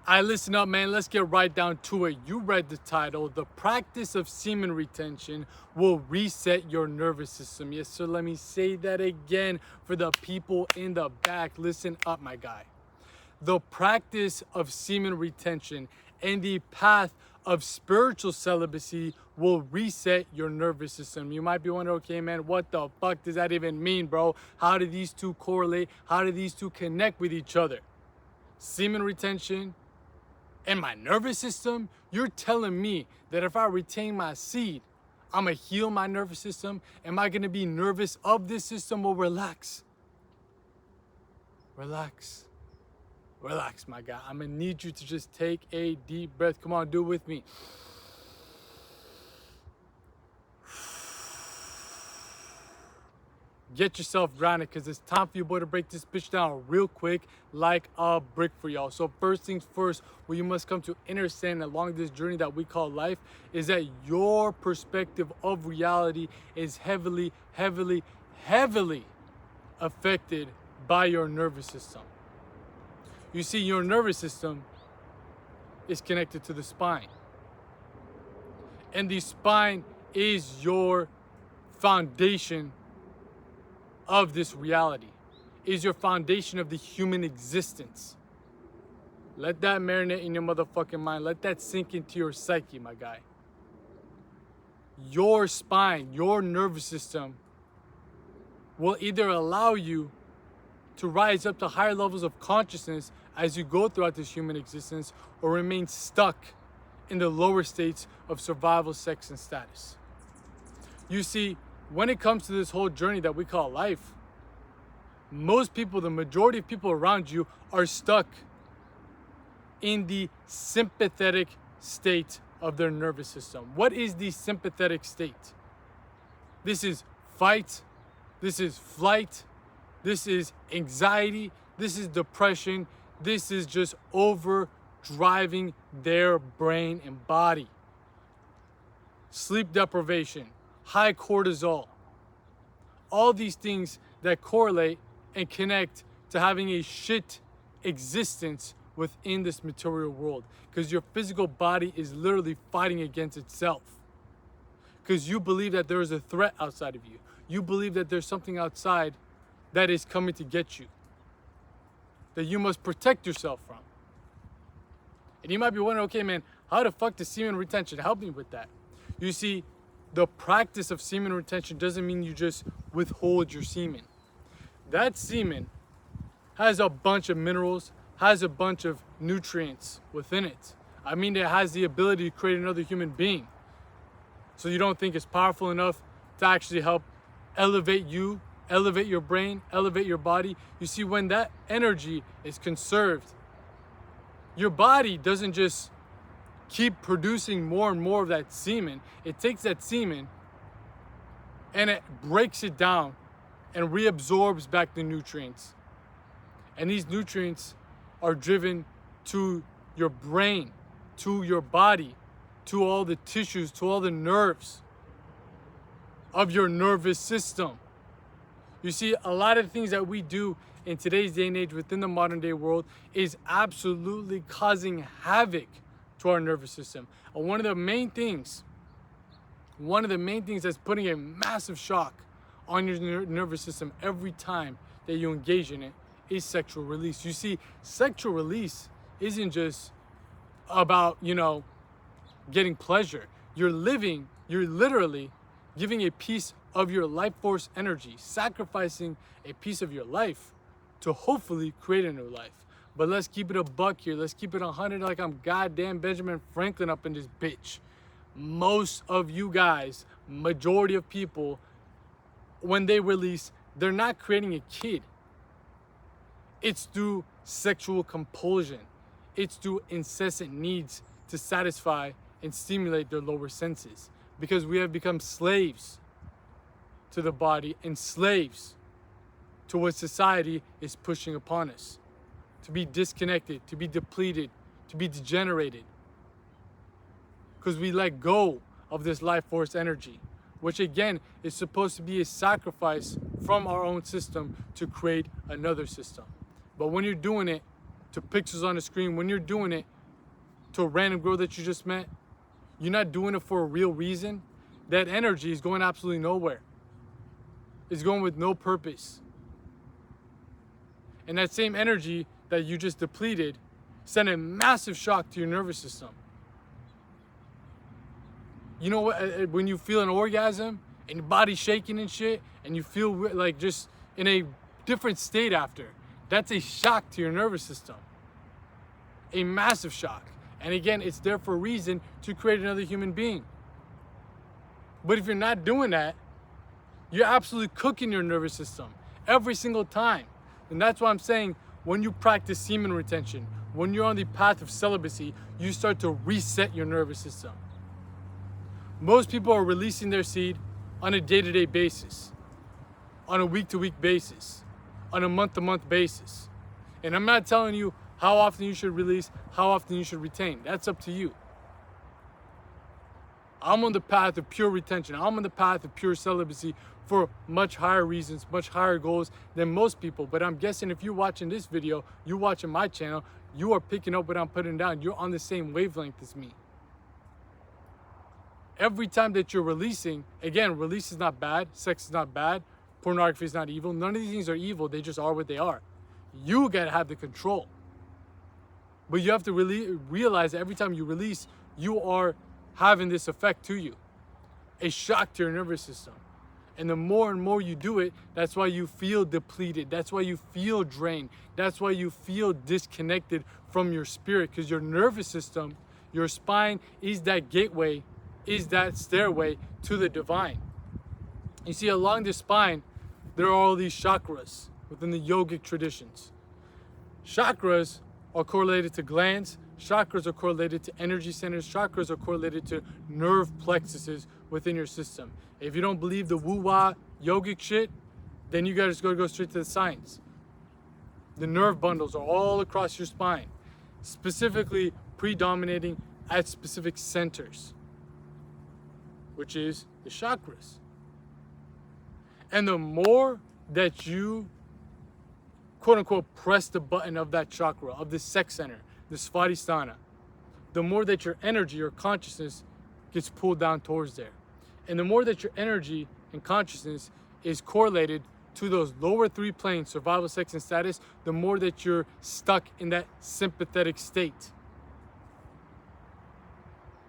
Alright, listen up, man. Let's get right down to it. You read the title. The practice of semen retention will reset your nervous system. Yes, sir. Let me say that again for the people in the back. Listen up, my guy. The practice of semen retention and the path of spiritual celibacy will reset your nervous system. You might be wondering, okay, man, what the fuck does that even mean, bro? How do these two correlate? How do these two connect with each other? Semen retention and my nervous system? You're telling me that if I retain my seed, I'm gonna heal my nervous system? Am I gonna be nervous of this system? Well, relax. Relax. Relax, my guy. I'm gonna need you to just take a deep breath. Come on, do it with me. Get yourself grounded, because it's time for your boy to break this bitch down real quick like a brick for y'all. So first things first, what you must come to understand along this journey that we call life is that your perspective of reality is heavily affected by your nervous system. You see, your nervous system is connected to the spine. And the spine is your foundation of this reality, is your foundation of the human existence. Let that marinate in your motherfucking mind. Let that sink into your psyche, my guy. Your spine, your nervous system will either allow you to rise up to higher levels of consciousness as you go throughout this human existence, or remain stuck in the lower states of survival, sex, and status. You see, when it comes to this whole journey that we call life, most people, the majority of people around you, are stuck in the sympathetic state of their nervous system. What is the sympathetic state? This is fight, this is flight, this is anxiety, this is depression, this is just overdriving their brain and body. Sleep deprivation, high cortisol, all these things that correlate and connect to having a shit existence within this material world, because your physical body is literally fighting against itself, because you believe that there is a threat outside of you. You believe that there's something outside that is coming to get you, that you must protect yourself from. And you might be wondering, okay, man, how the fuck does semen retention help me with that? You see, the practice of semen retention doesn't mean you just withhold your semen. That semen has a bunch of minerals, has a bunch of nutrients within it. I mean, it has the ability to create another human being. So you don't think it's powerful enough to actually help elevate you, elevate your brain, elevate your body? You see, when that energy is conserved, your body doesn't just keep producing more and more of that semen. It takes that semen and it breaks it down and reabsorbs back the nutrients. And these nutrients are driven to your brain, to your body, to all the tissues, to all the nerves of your nervous system. You see, a lot of the things that we do in today's day and age within the modern day world is absolutely causing havoc to our nervous system. And one of the main things that's putting a massive shock on your nervous system every time that you engage in it is sexual release. You see, sexual release isn't just about, getting pleasure. You're literally giving a piece of your life force energy, sacrificing a piece of your life to hopefully create a new life. But let's keep it a buck here. Let's keep it 100 like I'm goddamn Benjamin Franklin up in this bitch. Most of you guys, majority of people, when they release, they're not creating a kid. It's through sexual compulsion. It's through incessant needs to satisfy and stimulate their lower senses, because we have become slaves to the body and slaves to what society is pushing upon us. To be disconnected, to be depleted, to be degenerated. Because we let go of this life force energy, which again is supposed to be a sacrifice from our own system to create another system. But when you're doing it to pixels on the screen, when you're doing it to a random girl that you just met, you're not doing it for a real reason, that energy is going absolutely nowhere. It's going with no purpose. And that same energy that you just depleted sent a massive shock to your nervous system. You know what, when you feel an orgasm and your body's shaking and shit, and you feel like just in a different state after, that's a shock to your nervous system. A massive shock. And again, it's there for a reason, to create another human being. But if you're not doing that, you're absolutely cooking your nervous system every single time. And that's why I'm saying, when you practice semen retention, when you're on the path of celibacy, you start to reset your nervous system. Most people are releasing their seed on a day-to-day basis, on a week-to-week basis, on a month-to-month basis. And I'm not telling you how often you should release, how often you should retain. That's up to you. I'm on the path of pure retention. I'm on the path of pure celibacy for much higher reasons, much higher goals than most people. But I'm guessing if you're watching this video, you're watching my channel, you are picking up what I'm putting down. You're on the same wavelength as me. Every time that you're releasing, again, release is not bad, sex is not bad, pornography is not evil. None of these things are evil, they just are what they are. You gotta have the control. But you have to really realize that every time you release, you are having this effect to you. A shock to your nervous system. And the more and more you do it, that's why you feel depleted. That's why you feel drained. That's why you feel disconnected from your spirit, because your nervous system, your spine is that gateway, is that stairway to the divine. You see, along the spine, there are all these chakras within the yogic traditions. Chakras are correlated to glands. Chakras are correlated to energy centers. Chakras are correlated to nerve plexuses within your system. If you don't believe the woo-wah yogic shit, then you gotta just go straight to the science. The nerve bundles are all across your spine, specifically predominating at specific centers, which is the chakras. And the more that you, quote unquote, press the button of that chakra, of the sex center, the svadhisthana, the more that your energy or consciousness gets pulled down towards there. And the more that your energy and consciousness is correlated to those lower three planes, survival, sex, and status, the more that you're stuck in that sympathetic state.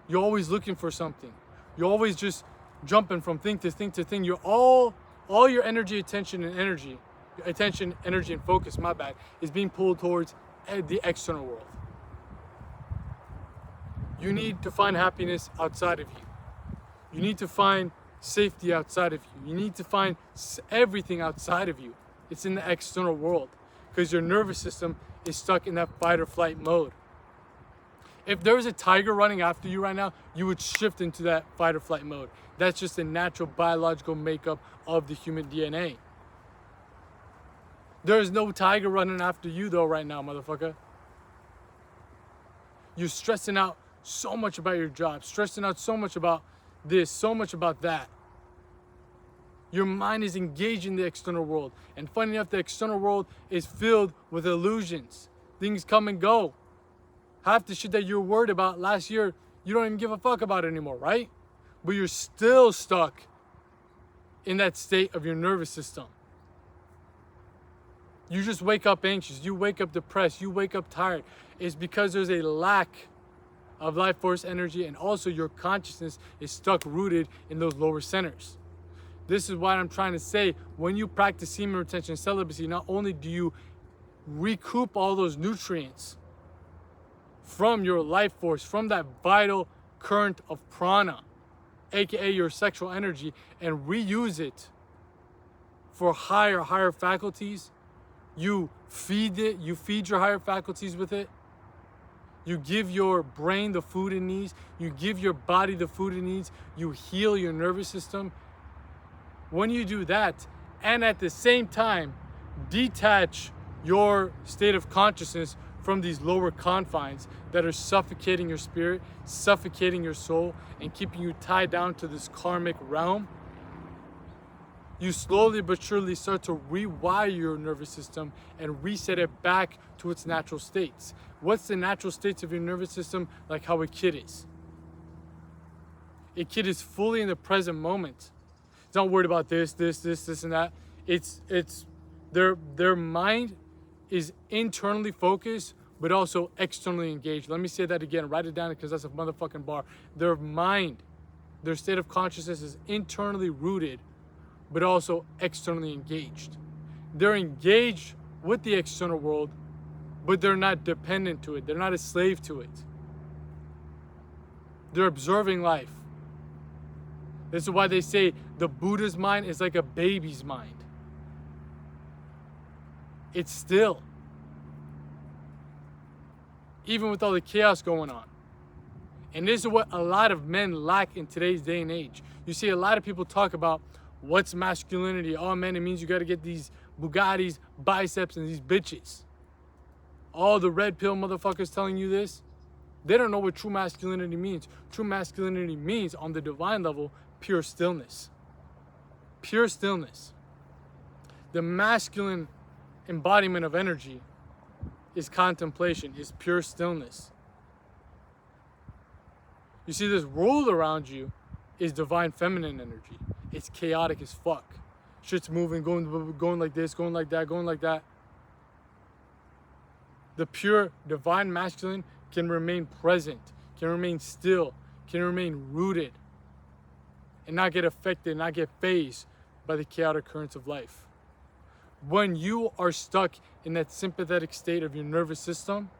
You're always looking for something. You're always just jumping from thing to thing to thing. You're all your energy, attention, and focus, my bad, is being pulled towards the external world. You need to find happiness outside of you. You need to find safety outside of you. You need to find everything outside of you. It's in the external world, because your nervous system is stuck in that fight or flight mode. If there was a tiger running after you right now, you would shift into that fight or flight mode. That's just the natural biological makeup of the human DNA. There is no tiger running after you though right now, motherfucker. You're stressing out so much about your job, stressing out so much about this, so much about that. Your mind is engaged in the external world. And funny enough, the external world is filled with illusions. Things come and go. Half the shit that you were worried about last year, you don't even give a fuck about it anymore, right? But you're still stuck in that state of your nervous system. You just wake up anxious, you wake up depressed, you wake up tired. It's because there's a lack of life force energy, and also your consciousness is stuck rooted in those lower centers. This is what I'm trying to say. When you practice semen retention celibacy, not only do you recoup all those nutrients from your life force, from that vital current of prana, aka your sexual energy, and reuse it for higher faculties. You feed it, you feed your higher faculties with it. You give your brain the food it needs. You give your body the food it needs. You heal your nervous system. When you do that, and at the same time, detach your state of consciousness from these lower confines that are suffocating your spirit, suffocating your soul, and keeping you tied down to this karmic realm, you slowly but surely start to rewire your nervous system and reset it back to its natural states. What's the natural states of your nervous system? Like how a kid is. A kid is fully in the present moment. It's not worried about this, and that. It's their mind is internally focused, but also externally engaged. Let me say that again. Write it down because that's a motherfucking bar. Their mind, their state of consciousness is internally rooted, but also externally engaged. They're engaged with the external world, but they're not dependent to it. They're not a slave to it. They're observing life. This is why they say the Buddha's mind is like a baby's mind. It's still. Even with all the chaos going on. And this is what a lot of men lack in today's day and age. You see a lot of people talk about what's masculinity. Oh man, it means you got to get these Bugattis, biceps, and these bitches. All the red pill motherfuckers telling you this. They don't know what true masculinity means. True masculinity means, on the divine level, pure stillness. Pure stillness. The masculine embodiment of energy is contemplation, is pure stillness. You see, this world around you is divine feminine energy. It's chaotic as fuck. Shit's moving, going like this, going like that, going like that. The pure divine masculine can remain present, can remain still, can remain rooted, and not get affected, not get phased by the chaotic currents of life. When you are stuck in that sympathetic state of your nervous system,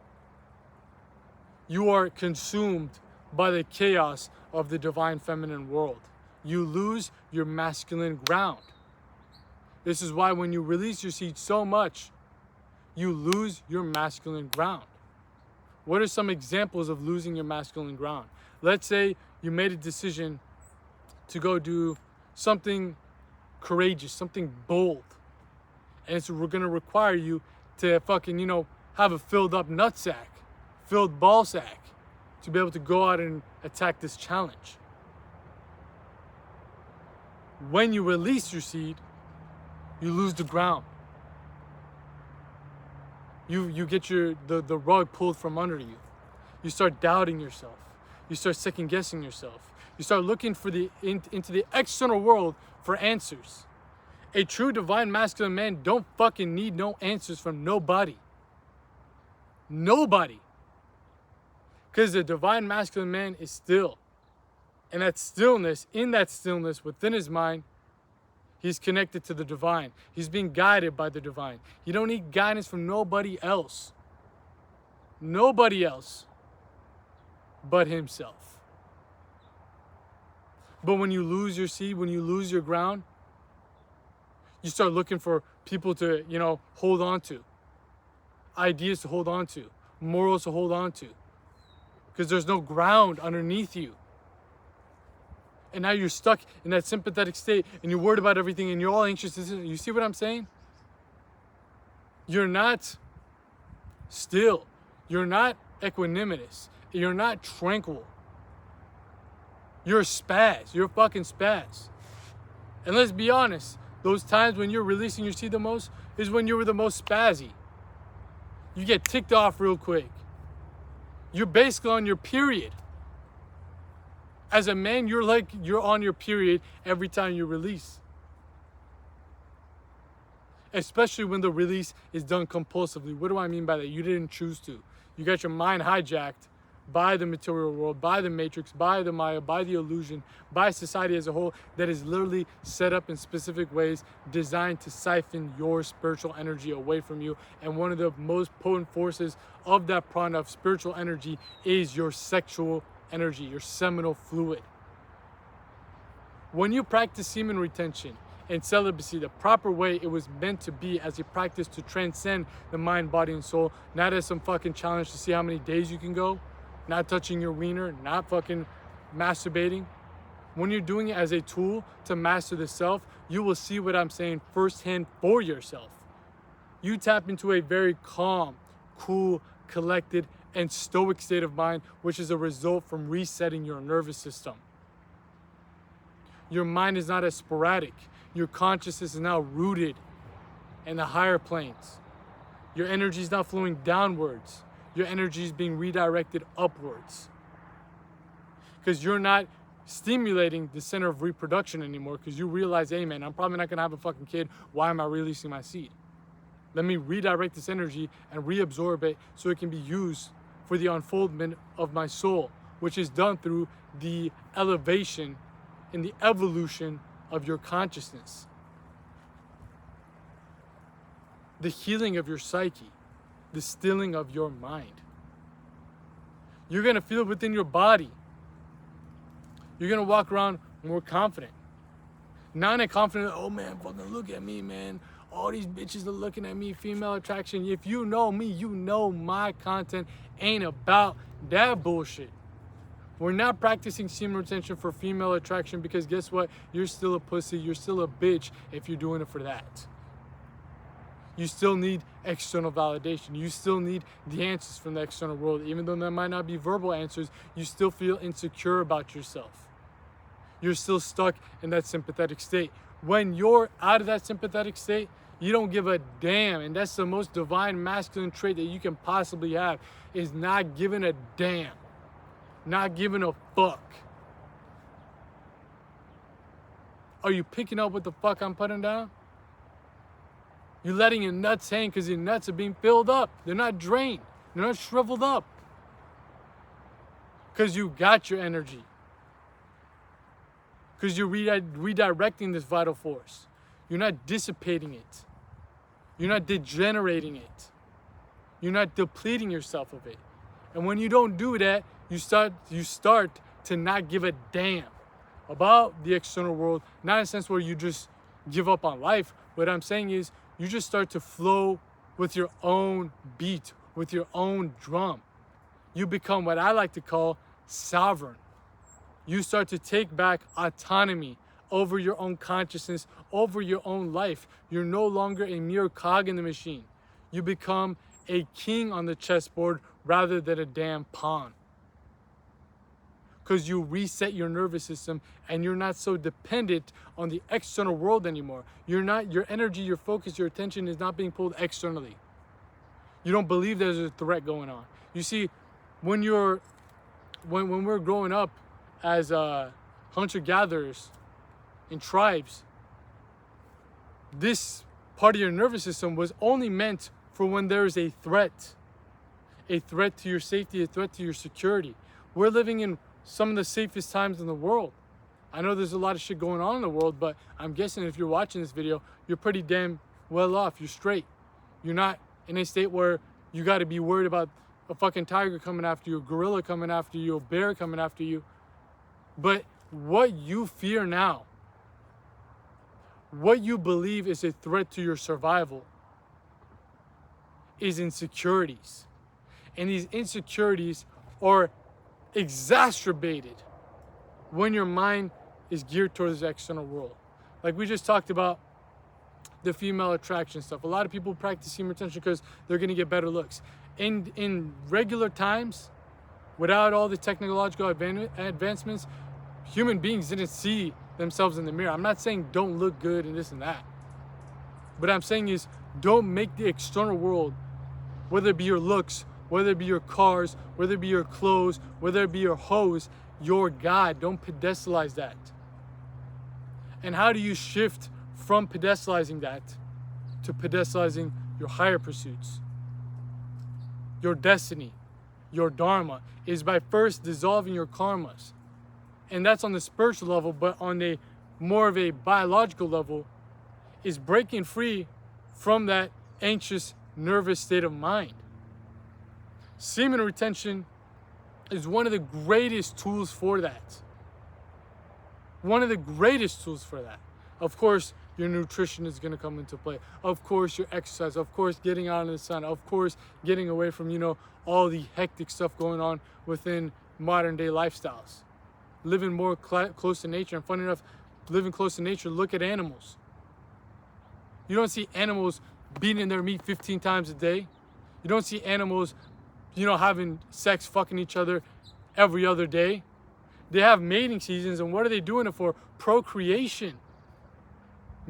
you are consumed by the chaos of the divine feminine world. You lose your masculine ground. This is why when you release your seed so much, you lose your masculine ground. What are some examples of losing your masculine ground? Let's say you made a decision to go do something courageous, something bold. And we're gonna require you to fucking, have a filled up nutsack, filled ball sack, to be able to go out and attack this challenge. When you release your seed, you lose the ground. You get the rug pulled from under you. You start doubting yourself. You start second guessing yourself. You start looking for into the external world for answers. A true divine masculine man don't fucking need no answers from nobody. Nobody. Because the divine masculine man is still. And that stillness, in that stillness within his mind, he's connected to the divine. He's being guided by the divine. You don't need guidance from nobody else. Nobody else but himself. But when you lose your seed, when you lose your ground, you start looking for people to, hold on to. Ideas to hold on to. Morals to hold on to. Because there's no ground underneath you. And now you're stuck in that sympathetic state and you're worried about everything and you're all anxious. You see what I'm saying? You're not still. You're not equanimous. You're not tranquil. You're a spaz. You're a fucking spaz. And let's be honest, those times when you're releasing your seed the most is when you were the most spazzy. You get ticked off real quick. You're basically on your period. As a man, you're on your period every time you release. Especially when the release is done compulsively. What do I mean by that? You didn't choose to. You got your mind hijacked by the material world, by the matrix, by the Maya, by the illusion, by society as a whole that is literally set up in specific ways designed to siphon your spiritual energy away from you. And one of the most potent forces of that prana of spiritual energy is your sexual energy, your seminal fluid. When you practice semen retention and celibacy the proper way it was meant to be, as a practice to transcend the mind, body, and soul, not as some fucking challenge to see how many days you can go, not touching your wiener, not fucking masturbating. When you're doing it as a tool to master the self, you will see what I'm saying firsthand for yourself. You tap into a very calm, cool, collected, and stoic state of mind, which is a result from resetting your nervous system. Your mind is not as sporadic. your consciousness is now rooted in the higher planes. Your energy is not flowing downwards. Your energy is being redirected upwards. Because you're not stimulating the center of reproduction anymore, because you realize, hey man, I'm probably not gonna have a fucking kid. Why am I releasing my seed? Let me redirect this energy and reabsorb it so it can be used for the unfoldment of my soul, which is done through the elevation and the evolution of your consciousness. The healing of your psyche, the stilling of your mind. You're gonna feel it within your body. You're gonna walk around more confident. Not in a confident, oh man, fucking look at me, man. All these bitches are looking at me, female attraction. If you know me, you know my content ain't about that bullshit. We're not practicing semen retention for female attraction, because guess what? You're still a pussy, you're still a bitch if you're doing it for that. You still need external validation. You still need the answers from the external world. Even though there might not be verbal answers, you still feel insecure about yourself. You're still stuck in that sympathetic state. When you're out of that sympathetic state, you don't give a damn. And that's the most divine masculine trait that you can possibly have, is not giving a damn. Not giving a fuck. Are you picking up what the fuck I'm putting down? You're letting your nuts hang because your nuts are being filled up. They're not drained. They're not shriveled up. Because you got your energy. Because you're redirecting this vital force. You're not dissipating it. You're not degenerating it. You're not depleting yourself of it. And when you don't do that, you start to not give a damn about the external world. Not in a sense where you just give up on life. What I'm saying is, you just start to flow with your own beat, with your own drum. You become what I like to call sovereign. You start to take back autonomy over your own consciousness, over your own life. You're no longer a mere cog in the machine. You become a king on the chessboard rather than a damn pawn. Because you reset your nervous system and you're not so dependent on the external world anymore. Your energy, your focus, your attention is not being pulled externally. You don't believe there's a threat going on. You see, when we're growing up as hunter-gatherers in tribes, this part of your nervous system was only meant for when there is a threat to your safety, a threat to your security. We're living in some of the safest times in the world. I know there's a lot of shit going on in the world, but I'm guessing if you're watching this video, you're pretty damn well off. You're straight. You're not in a state where you got to be worried about a fucking tiger coming after you, a gorilla coming after you, a bear coming after you. But what you fear now, what you believe is a threat to your survival, is insecurities. And these insecurities are exacerbated when your mind is geared towards the external world. Like we just talked about the female attraction stuff. A lot of people practice semen retention because they're going to get better looks. In regular times, without all the technological advancements, human beings didn't see themselves in the mirror. I'm not saying don't look good and this and that. What I'm saying is, don't make the external world, whether it be your looks, whether it be your cars, whether it be your clothes, whether it be your hose, your God. Don't pedestalize that. And how do you shift from pedestalizing that to pedestalizing your higher pursuits? Your destiny, your dharma, is by first dissolving your karmas. And that's on the spiritual level, but on a more of a biological level, is breaking free from that anxious, nervous state of mind. Semen retention is one of the greatest tools for that. One of the greatest tools for that. Of course, your nutrition is going to come into play. Of course, your exercise. Of course, getting out in the sun. Of course, getting away from, all the hectic stuff going on within modern day lifestyles. Living more close to nature. And funny enough, living close to nature, look at animals. You don't see animals beating their meat 15 times a day. You don't see animals, having sex, fucking each other every other day. They have mating seasons, and what are they doing it for? Procreation.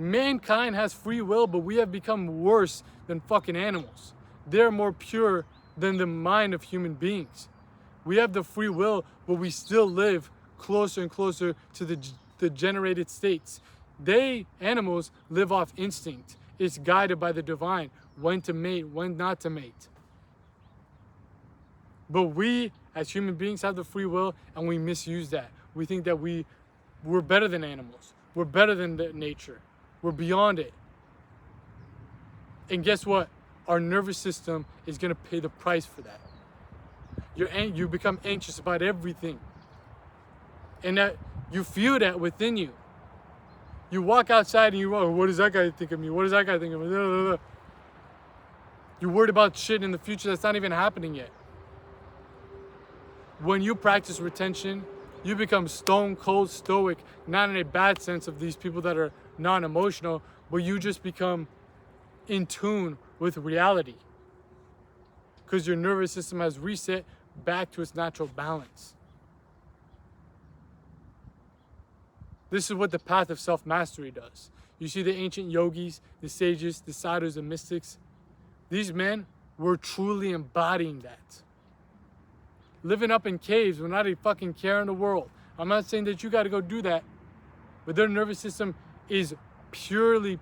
Mankind has free will, but we have become worse than fucking animals. They're more pure than the mind of human beings. We have the free will, but we still live closer and closer to the degenerated states. Animals live off instinct. It's guided by the divine, when to mate, when not to mate. But we, as human beings, have the free will, and we misuse that. We think that we're better than animals. We're better than nature. We're beyond it. And guess what? Our nervous system is going to pay the price for that. You become anxious about everything. And that you feel that within you. You walk outside and you go, what does that guy think of me? What does that guy think of me? You're worried about shit in the future that's not even happening yet. When you practice retention, you become stone cold stoic, not in a bad sense of these people that are non-emotional, but you just become in tune with reality. Because your nervous system has reset back to its natural balance. This is what the path of self-mastery does. You see the ancient yogis, the sages, the sadhus, the mystics. These men were truly embodying that. Living up in caves with not a fucking care in the world. I'm not saying that you got to go do that, but their nervous system is purely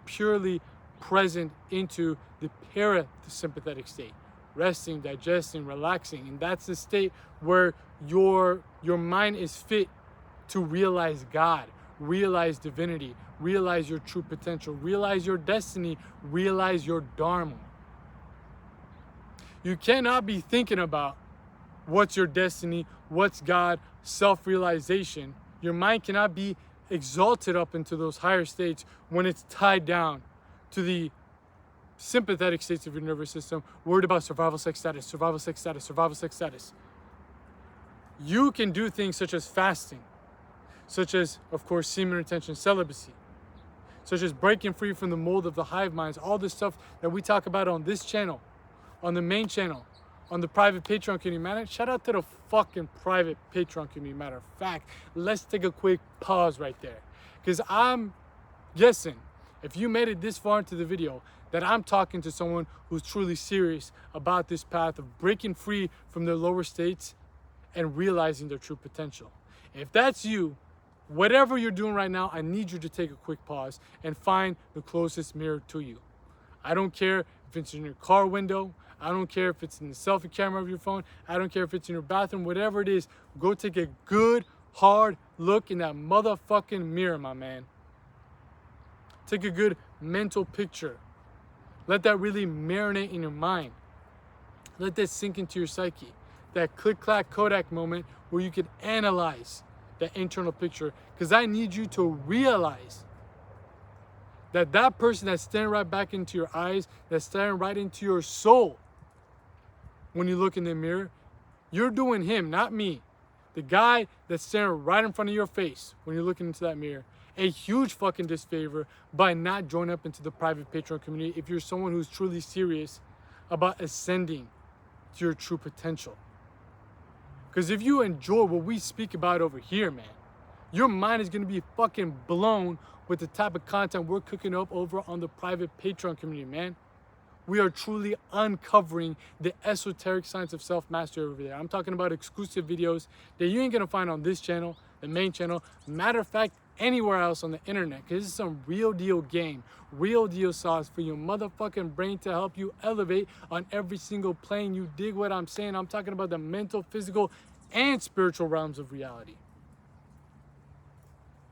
present into the parasympathetic state. Resting, digesting, relaxing. And that's the state where your mind is fit to realize God, realize divinity, realize your true potential, realize your destiny, realize your dharma. You cannot be thinking about what's your destiny, what's God, self-realization. Your mind cannot be exalted up into those higher states when it's tied down to the sympathetic states of your nervous system, worried about survival, sex status, survival, sex status, survival, sex status. You can do things such as fasting, such as, of course, semen retention, celibacy, such as breaking free from the mold of the hive minds, all this stuff that we talk about on this channel, on the main channel, on the private Patreon community. Man, shout out to the fucking private Patreon community. Matter of fact, let's take a quick pause right there. Because I'm guessing, if you made it this far into the video, that I'm talking to someone who's truly serious about this path of breaking free from their lower states and realizing their true potential. If that's you, whatever you're doing right now, I need you to take a quick pause and find the closest mirror to you. I don't care if it's in your car window. I don't care if it's in the selfie camera of your phone. I don't care if it's in your bathroom. Whatever it is, go take a good, hard look in that motherfucking mirror, my man. Take a good mental picture. Let that really marinate in your mind. Let that sink into your psyche. That click-clack Kodak moment where you can analyze that internal picture. Because I need you to realize that that person that's staring right back into your eyes, that's staring right into your soul when you look in the mirror, you're doing him, not me. The guy that's staring right in front of your face when you're looking into that mirror, a huge fucking disfavor by not joining up into the private Patreon community if you're someone who's truly serious about ascending to your true potential. Because if you enjoy what we speak about over here, man, your mind is going to be fucking blown with the type of content we're cooking up over on the private Patreon community, man. We are truly uncovering the esoteric science of self-mastery over there. I'm talking about exclusive videos that you ain't going to find on this channel, the main channel. Matter of fact, anywhere else on the internet. Because this is some real deal game, real deal sauce for your motherfucking brain to help you elevate on every single plane. You dig what I'm saying? I'm talking about the mental, physical, and spiritual realms of reality.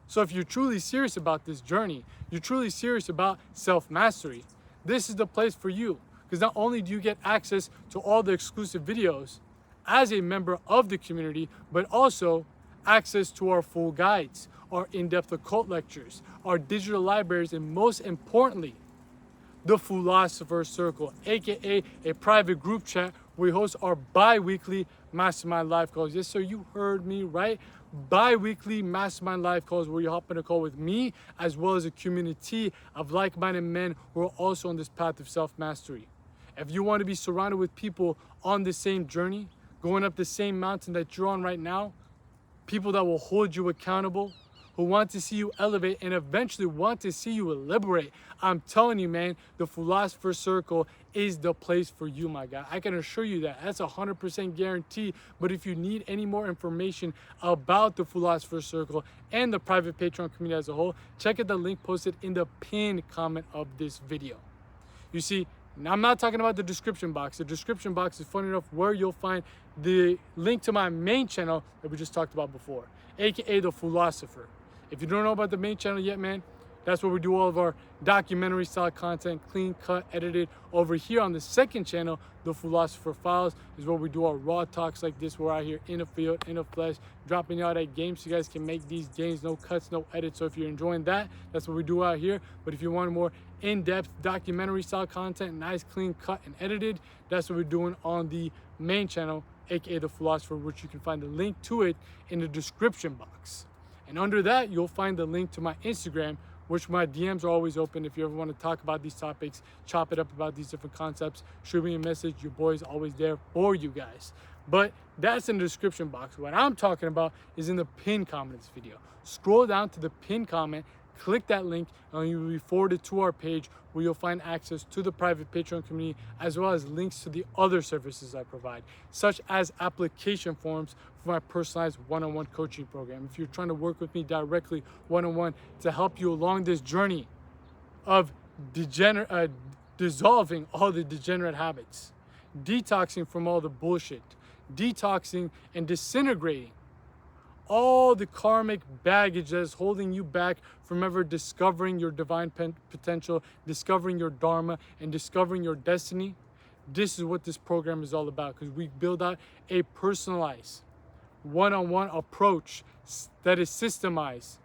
So if you're truly serious about this journey, you're truly serious about self-mastery, this is the place for you. Because not only do you get access to all the exclusive videos as a member of the community, but also access to our full guides, our in-depth occult lectures, our digital libraries, and most importantly, the Philosopher's Circle, aka a private group chat where we host our bi-weekly mastermind live calls. Yes, sir, you heard me right. Bi-weekly mastermind live calls where you hop in a call with me as well as a community of like-minded men who are also on this path of self-mastery. If you want to be surrounded with people on the same journey, going up the same mountain that you're on right now, people that will hold you accountable, who want to see you elevate and eventually want to see you liberate. I'm telling you, man, the Philosopher's Circle is the place for you, my guy. I can assure you that. That's 100% guarantee. But if you need any more information about the Philosopher's Circle and the private Patreon community as a whole, check out the link posted in the pinned comment of this video. You see, now, I'm not talking about the description box. The description box is funny enough where you'll find the link to my main channel that we just talked about before, aka The Philosopher. If you don't know about the main channel yet, man, that's where we do all of our documentary style content, clean cut, edited. Over here on the second channel, The Philosopher Files, is where we do our raw talks like this. We're out here in the field, in the flesh, dropping out at games so you guys can make these games, no cuts, no edits. So if you're enjoying that, that's what we do out here. But if you want more in-depth documentary style content, nice, clean cut and edited, that's what we're doing on the main channel, aka The Philosopher, which you can find the link to it in the description box. And under that, you'll find the link to my Instagram, which my DMs are always open. If you ever want to talk about these topics, chop it up about these different concepts, shoot me a message. Your boy's always there for you guys. But that's in the description box. What I'm talking about is in the pinned comment of this video. Scroll down to the pinned comment, click that link, and you will be forwarded to our page where you'll find access to the private Patreon community, as well as links to the other services I provide, such as application forms for my personalized one-on-one coaching program. If you're trying to work with me directly one-on-one to help you along this journey of dissolving all the degenerate habits, detoxing from all the bullshit, detoxing and disintegrating all the karmic baggage that is holding you back from ever discovering your divine potential, discovering your dharma, and discovering your destiny. This is what this program is all about, because we build out a personalized, one-on-one approach that is systemized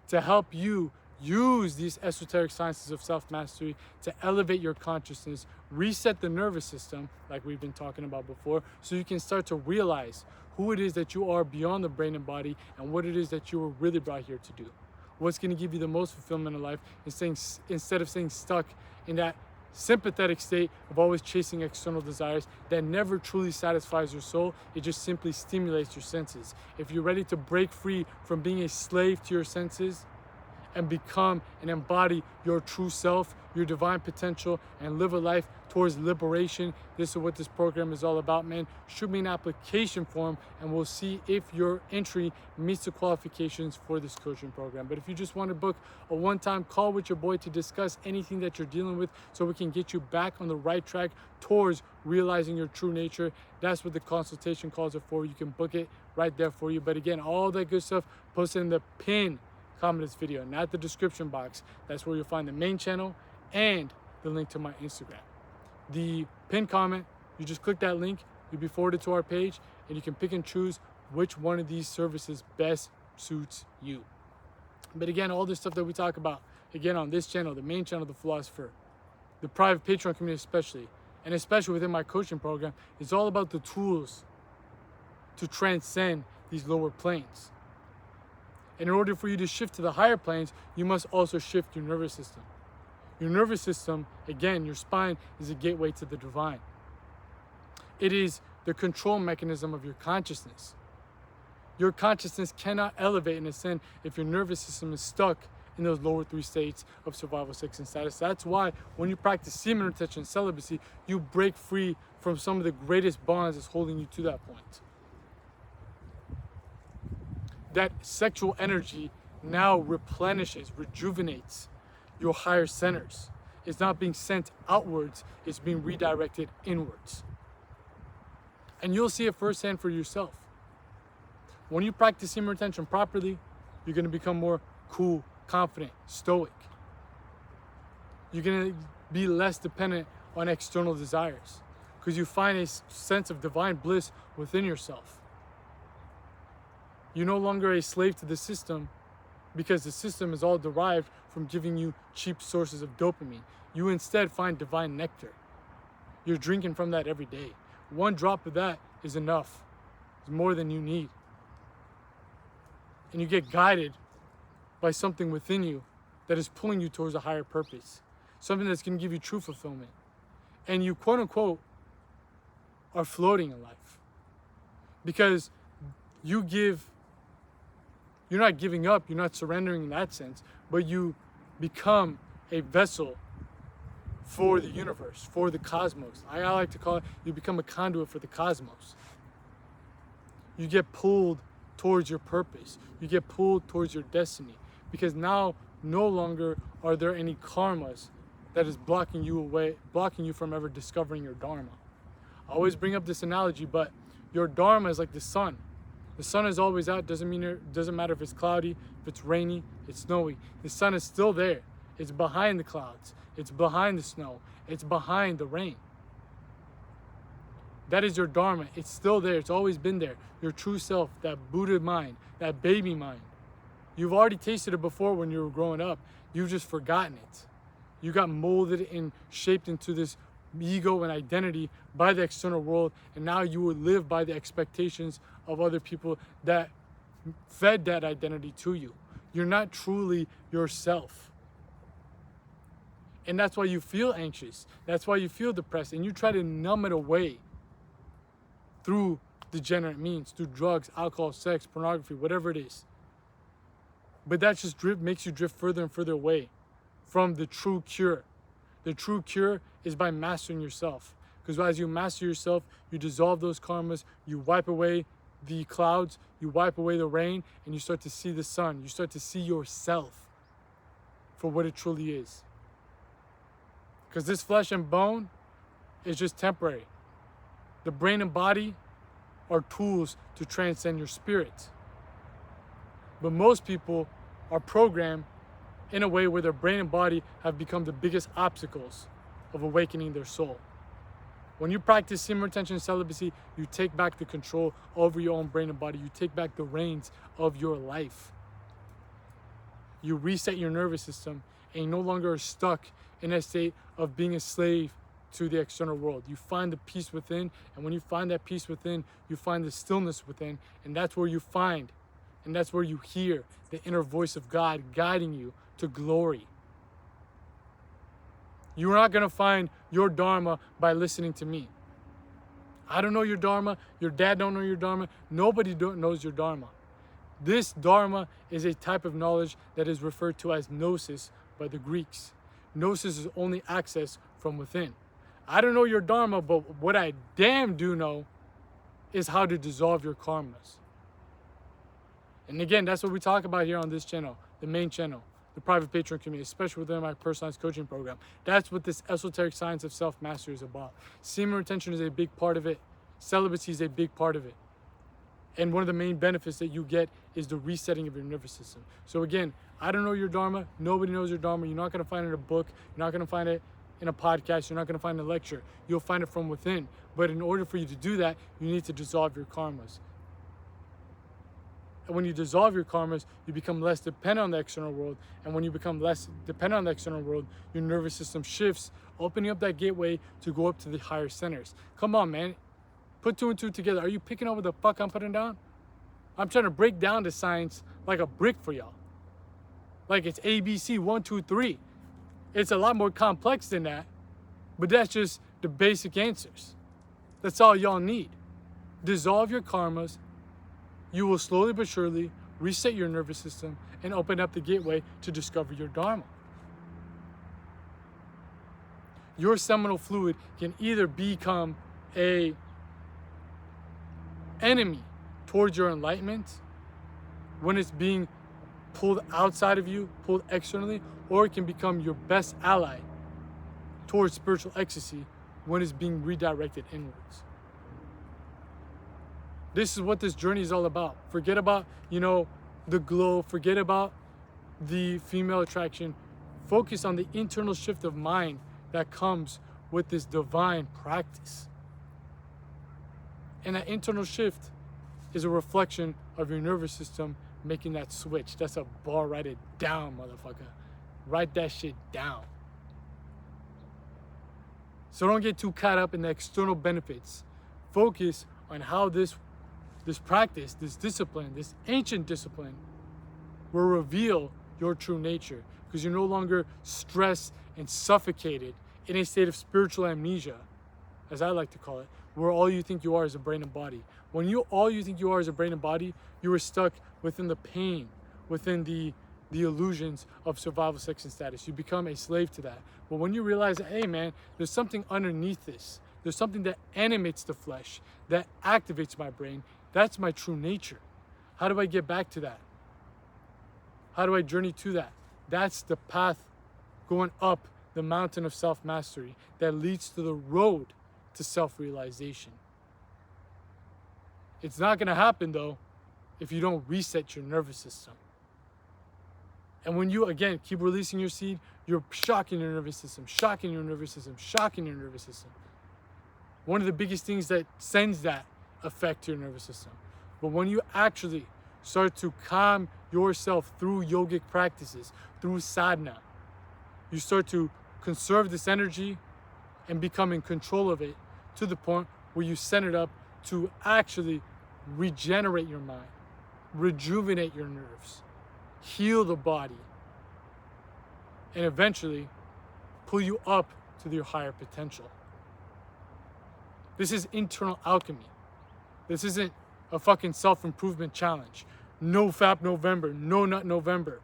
to help you use these esoteric sciences of self-mastery to elevate your consciousness, reset the nervous system, like we've been talking about before, so you can start to realize who it is that you are beyond the brain and body, and what it is that you were really brought here to do. What's going to give you the most fulfillment in life instead of staying stuck in that sympathetic state of always chasing external desires that never truly satisfies your soul. It just simply stimulates your senses. If you're ready to break free from being a slave to your senses and become and embody your true self, your divine potential, and live a life towards liberation, this is what this program is all about, man. Shoot me an application form and we'll see if your entry meets the qualifications for this coaching program. But if you just want to book a one-time call with your boy to discuss anything that you're dealing with so we can get you back on the right track towards realizing your true nature, that's what the consultation calls are for. You can book it right there for you. But again, all that good stuff posted in the pin comment this video, not the description box. That's where you'll find the main channel and the link to my Instagram. The pinned comment, you just click that link, you'll be forwarded to our page, and you can pick and choose which one of these services best suits you. But again, all this stuff that we talk about, again, on this channel, the main channel, The Philosopher, the private Patreon community especially, and especially within my coaching program, is all about the tools to transcend these lower planes. And in order for you to shift to the higher planes, you must also shift your nervous system. Your nervous system, again, your spine, is a gateway to the divine. It is the control mechanism of your consciousness. Your consciousness cannot elevate and ascend if your nervous system is stuck in those lower three states of survival, sex, and status. That's why when you practice semen retention and celibacy, you break free from some of the greatest bonds that's holding you to that point. That sexual energy now replenishes, rejuvenates your higher centers. It's not being sent outwards, it's being redirected inwards. And you'll see it firsthand for yourself. When you practice semen retention properly, you're going to become more cool, confident, stoic. You're going to be less dependent on external desires because you find a sense of divine bliss within yourself. You're no longer a slave to the system, because the system is all derived from giving you cheap sources of dopamine. You instead find divine nectar. You're drinking from that every day. One drop of that is enough. It's more than you need. And you get guided by something within you that is pulling you towards a higher purpose, something that's going to give you true fulfillment. And you, quote unquote, are floating in life because you give You're not giving up, you're not surrendering in that sense, but you become a vessel for the universe, for the cosmos. I like to call it, you become a conduit for the cosmos. You get pulled towards your purpose. You get pulled towards your destiny, because now no longer are there any karmas that is blocking you from ever discovering your dharma. I always bring up this analogy, but your dharma is like the sun. The sun is always out. Doesn't matter if it's cloudy, if it's rainy, it's snowy. The sun is still there. It's behind the clouds. It's behind the snow. It's behind the rain. That is your dharma. It's still there. It's always been there. Your true self, that Buddha mind, that baby mind. You've already tasted it before when you were growing up. You've just forgotten it. You got molded and shaped into this ego and identity by the external world, and now you will live by the expectations of other people that fed that identity to you. You're not truly yourself. And that's why you feel anxious. That's why you feel depressed, and you try to numb it away through degenerate means, through drugs, alcohol, sex, pornography, whatever it is. But that just makes you drift further and further away from the true cure. The true cure is by mastering yourself. Because as you master yourself, you dissolve those karmas, you wipe away the clouds, you wipe away the rain, and you start to see the sun. You start to see yourself for what it truly is. Because this flesh and bone is just temporary. The brain and body are tools to transcend your spirit. But most people are programmed in a way where their brain and body have become the biggest obstacles of awakening their soul. When you practice semen retention and celibacy, you take back the control over your own brain and body. You take back the reins of your life. You reset your nervous system, and you no longer are stuck in a state of being a slave to the external world. You find the peace within, and when you find that peace within, you find the stillness within, and that's where you find, and that's where you hear the inner voice of God guiding you to glory. You're not going to find your dharma by listening to me. I don't know your dharma. Your dad don't know your dharma. Nobody knows your dharma. This dharma is a type of knowledge that is referred to as gnosis by the Greeks. Gnosis is only access from within. I don't know your dharma, but what I damn do know is how to dissolve your karmas. And again, that's what we talk about here on this channel, the main channel, the private Patreon community, especially within my personalized coaching program. That's what this esoteric science of self-mastery is about. Semen retention is a big part of it. Celibacy is a big part of it. And one of the main benefits that you get is the resetting of your nervous system. So again, I don't know your dharma. Nobody knows your dharma. You're not going to find it in a book. You're not going to find it in a podcast. You're not going to find a lecture. You'll find it from within. But in order for you to do that, you need to dissolve your karmas. And when you dissolve your karmas, you become less dependent on the external world. And when you become less dependent on the external world, your nervous system shifts, opening up that gateway to go up to the higher centers. Come on, man. Put two and two together. Are you picking up what the fuck I'm putting down? I'm trying to break down the science like a brick for y'all. Like it's ABC 1, 2, 3. It's a lot more complex than that. But that's just the basic answers. That's all y'all need. Dissolve your karmas. You will slowly but surely reset your nervous system and open up the gateway to discover your dharma. Your seminal fluid can either become a enemy towards your enlightenment when it's being pulled outside of you, pulled externally, or it can become your best ally towards spiritual ecstasy when it's being redirected inwards. This is what this journey is all about. Forget about, the glow. Forget about the female attraction. Focus on the internal shift of mind that comes with this divine practice. And that internal shift is a reflection of your nervous system making that switch. That's a bar. Write it down, motherfucker. Write that shit down. So don't get too caught up in the external benefits. Focus on how this practice, this discipline, this ancient discipline will reveal your true nature, because you're no longer stressed and suffocated in a state of spiritual amnesia, as I like to call it, where all you think you are is a brain and body. When all you think you are is a brain and body, you are stuck within the pain, within the illusions of survival, sex, and status. You become a slave to that. But when you realize that, hey man, there's something underneath this. There's something that animates the flesh, that activates my brain. That's my true nature. How do I get back to that? How do I journey to that? That's the path going up the mountain of self-mastery that leads to the road to self-realization. It's not going to happen though if you don't reset your nervous system. And when you, again, keep releasing your seed, you're shocking your nervous system, shocking your nervous system, shocking your nervous system. One of the biggest things that sends that effect to your nervous system. But when you actually start to calm yourself through yogic practices, through sadhana, you start to conserve this energy and become in control of it to the point where you send it up to actually regenerate your mind, rejuvenate your nerves, heal the body, and eventually pull you up to your higher potential. This is internal alchemy. This isn't a fucking self-improvement challenge. No Fap November, no Nut November.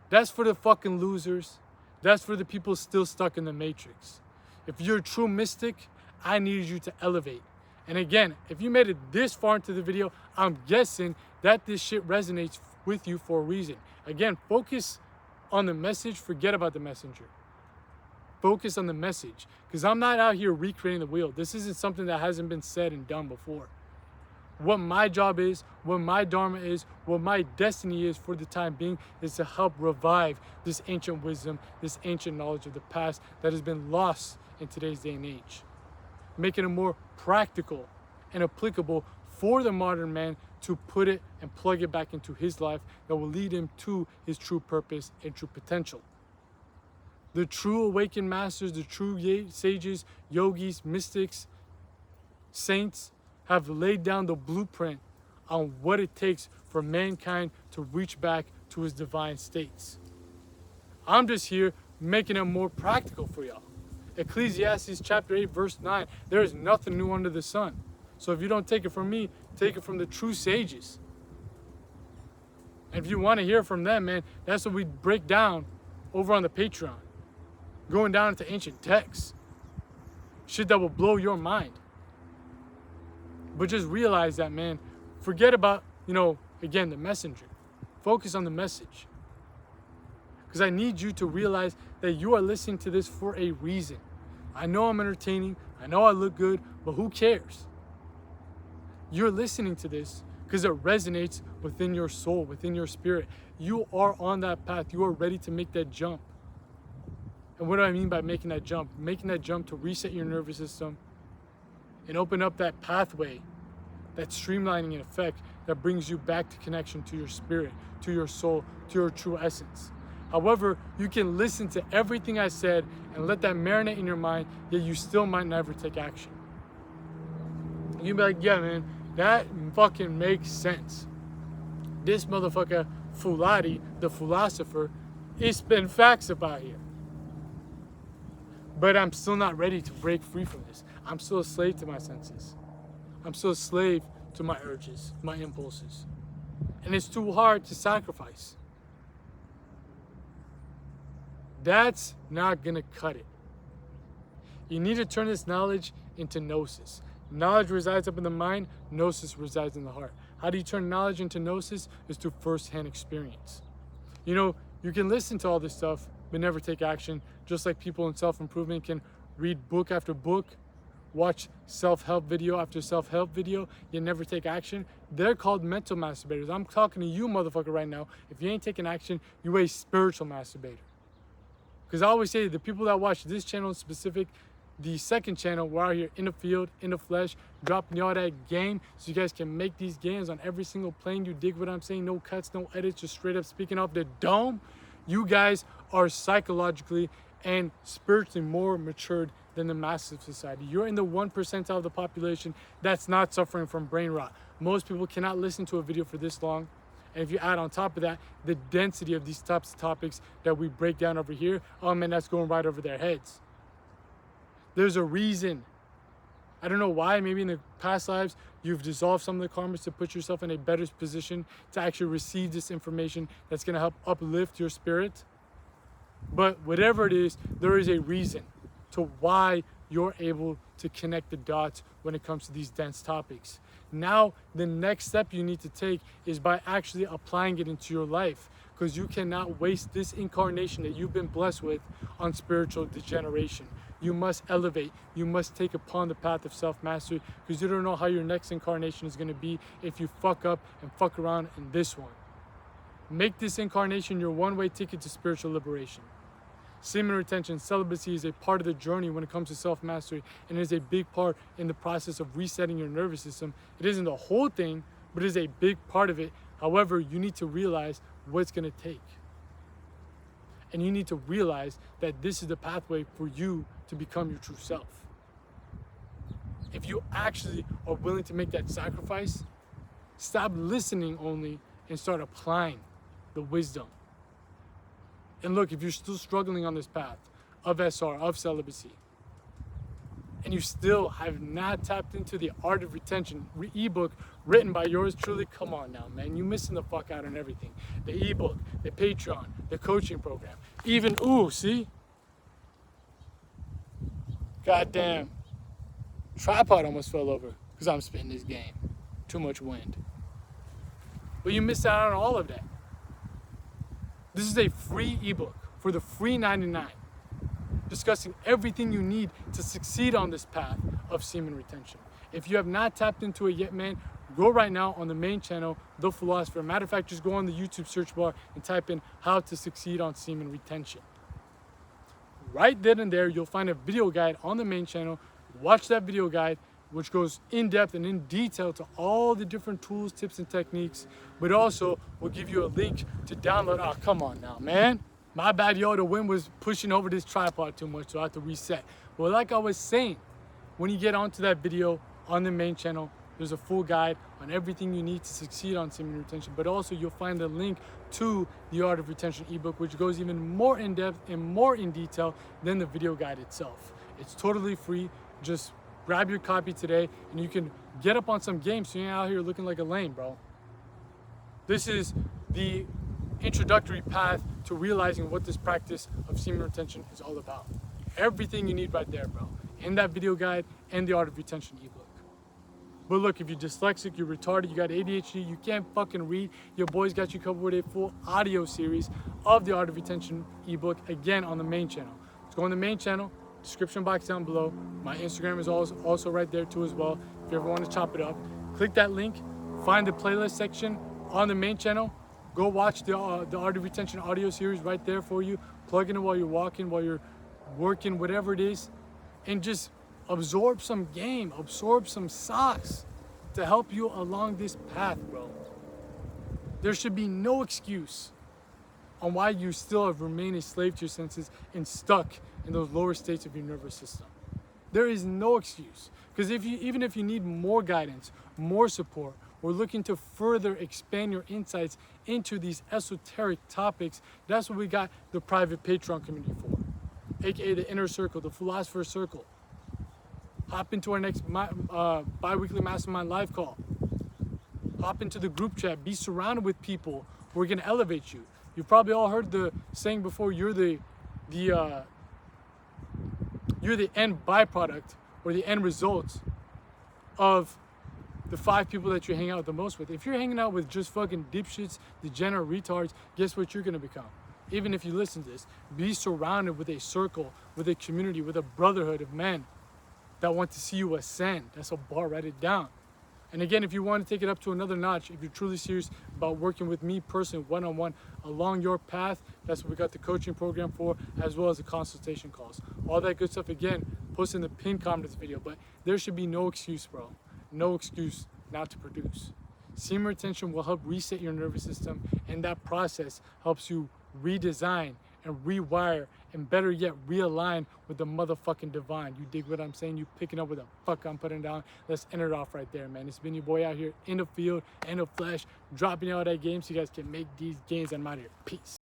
That's for the fucking losers. That's for the people still stuck in the matrix. If you're a true mystic, I need you to elevate. And again, if you made it this far into the video, I'm guessing that this shit resonates with you for a reason. Again, focus on the message, forget about the messenger. Focus on the message, because I'm not out here recreating the wheel. This isn't something that hasn't been said and done before. What my job is, what my dharma is, what my destiny is for the time being is to help revive this ancient wisdom, this ancient knowledge of the past that has been lost in today's day and age. Making it more practical and applicable for the modern man to put it and plug it back into his life that will lead him to his true purpose and true potential. The true awakened masters, the true sages, yogis, mystics, saints have laid down the blueprint on what it takes for mankind to reach back to his divine states. I'm just here making it more practical for y'all. Ecclesiastes chapter 8, verse 9, there is nothing new under the sun. So if you don't take it from me, take it from the true sages. And if you want to hear from them, man, that's what we break down over on the Patreon. Going down into ancient texts. Shit that will blow your mind. But just realize that, man, forget about, again, the messenger. Focus on the message. Because I need you to realize that you are listening to this for a reason. I know I'm entertaining. I know I look good, but who cares? You're listening to this because it resonates within your soul, within your spirit. You are on that path. You are ready to make that jump. And what do I mean by making that jump? Making that jump to reset your nervous system and open up that pathway, that streamlining effect that brings you back to connection to your spirit, to your soul, to your true essence. However, you can listen to everything I said and let that marinate in your mind, yet you still might never take action. You'd be like, yeah, man, that fucking makes sense. This motherfucker, Fulati, the philosopher, is spin facts about here. But I'm still not ready to break free from this. I'm still a slave to my senses. I'm still a slave to my urges, my impulses. And it's too hard to sacrifice. That's not gonna cut it. You need to turn this knowledge into gnosis. Knowledge resides up in the mind, gnosis resides in the heart. How do you turn knowledge into gnosis? Is through first-hand experience. You can listen to all this stuff, but never take action, just like people in self-improvement can read book after book, watch self-help video after self-help video, yet never take action. They're called mental masturbators. I'm talking to you, motherfucker, right now. If you ain't taking action, you a spiritual masturbator. Because I always say the people that watch this channel in specific, the second channel, we're out here in the field, in the flesh, dropping y'all that game so you guys can make these games on every single plane. You dig what I'm saying? No cuts, no edits, just straight up speaking off the dome. You guys are psychologically and spiritually more matured than the mass of society. You're in the 1% of the population that's not suffering from brain rot. Most people cannot listen to a video for this long. And if you add on top of that, the density of these types of topics that we break down over here, oh man, that's going right over their heads. There's a reason I don't know why. Maybe in the past lives, you've dissolved some of the karmas to put yourself in a better position to actually receive this information that's going to help uplift your spirit. But whatever it is, there is a reason to why you're able to connect the dots when it comes to these dense topics. Now, the next step you need to take is by actually applying it into your life, because you cannot waste this incarnation that you've been blessed with on spiritual degeneration. You must elevate. You must take upon the path of self-mastery, because you don't know how your next incarnation is going to be if you fuck up and fuck around in this one. Make this incarnation your one-way ticket to spiritual liberation. Semen retention, celibacy is a part of the journey when it comes to self-mastery, and it is a big part in the process of resetting your nervous system. It isn't the whole thing, but it is a big part of it. However, you need to realize what it's going to take. And you need to realize that this is the pathway for you to become your true self. If you actually are willing to make that sacrifice, stop listening only and start applying the wisdom. And look, if you're still struggling on this path of SR, of celibacy, and you still have not tapped into the Art of Retention ebook written by yours truly, come on now, man. You're missing the fuck out on everything. The ebook, the Patreon, the coaching program, even, see? Goddamn. Tripod almost fell over because I'm spitting this game. Too much wind. But you missed out on all of that. This is a free ebook for the free $99, discussing everything you need to succeed on this path of semen retention. If you have not tapped into it yet, man, go right now on the main channel, The Philosopher. Matter of fact, just go on the YouTube search bar and type in how to succeed on semen retention. Right then and there, you'll find a video guide on the main channel. Watch that video guide, which goes in depth and in detail to all the different tools, tips, and techniques, but also will give you a link to download. Oh, come on now, man. My bad, yo, the wind was pushing over this tripod too much, so I have to reset. Well, like I was saying, when you get onto that video on the main channel, there's a full guide on everything you need to succeed on semen retention, but also you'll find a link to the Art of Retention ebook, which goes even more in depth and more in detail than the video guide itself. It's totally free. Just grab your copy today and you can get up on some games so you're not out here looking like a lame, bro. This is the introductory path to realizing what this practice of semen retention is all about. Everything you need right there, bro, in that video guide and the Art of Retention ebook. But look, if you're dyslexic, you're retarded, you got ADHD, you can't fucking read, your boy's got you covered with a full audio series of the Art of Retention ebook, again on the main channel. Let's go on the main channel, description box down below. My Instagram is also right there too as well, if you ever want to chop it up. Click that link, find the playlist section on the main channel, go watch the Art of Retention audio series right there for you. Plug in it while you're walking, while you're working, whatever it is, and just absorb some game, absorb some sauce to help you along this path, bro. There should be no excuse on why you still have remained a slave to your senses and stuck in those lower states of your nervous system. There is no excuse, because even if you need more guidance, more support, we're looking to further expand your insights into these esoteric topics. That's what we got the private Patreon community for, aka the Inner Circle, the Philosopher Circle. Hop into our next bi-weekly mastermind live call. Hop into the group chat. Be surrounded with people who are going to elevate you. You've probably all heard the saying before, you're the end byproduct or the end result of the 5 people that you hang out the most with. If you're hanging out with just fucking dipshits, degenerate retards, guess what you're going to become? Even if you listen to this, be surrounded with a circle, with a community, with a brotherhood of men that want to see you ascend. That's a bar, write it down. And again, if you want to take it up to another notch, if you're truly serious about working with me personally, one-on-one, along your path, that's what we got the coaching program for, as well as the consultation calls. All that good stuff, again, post in the pinned comment of this video. But there should be no excuse, bro. No excuse not to produce. Semen retention will help reset your nervous system, and that process helps you redesign and rewire, and better yet, realign with the motherfucking divine. You dig what I'm saying? You picking up what the fuck I'm putting down? Let's end it off right there, man. It's been your boy out here in the field, in the flesh, dropping out that game so you guys can make these gains. I'm out here. Peace.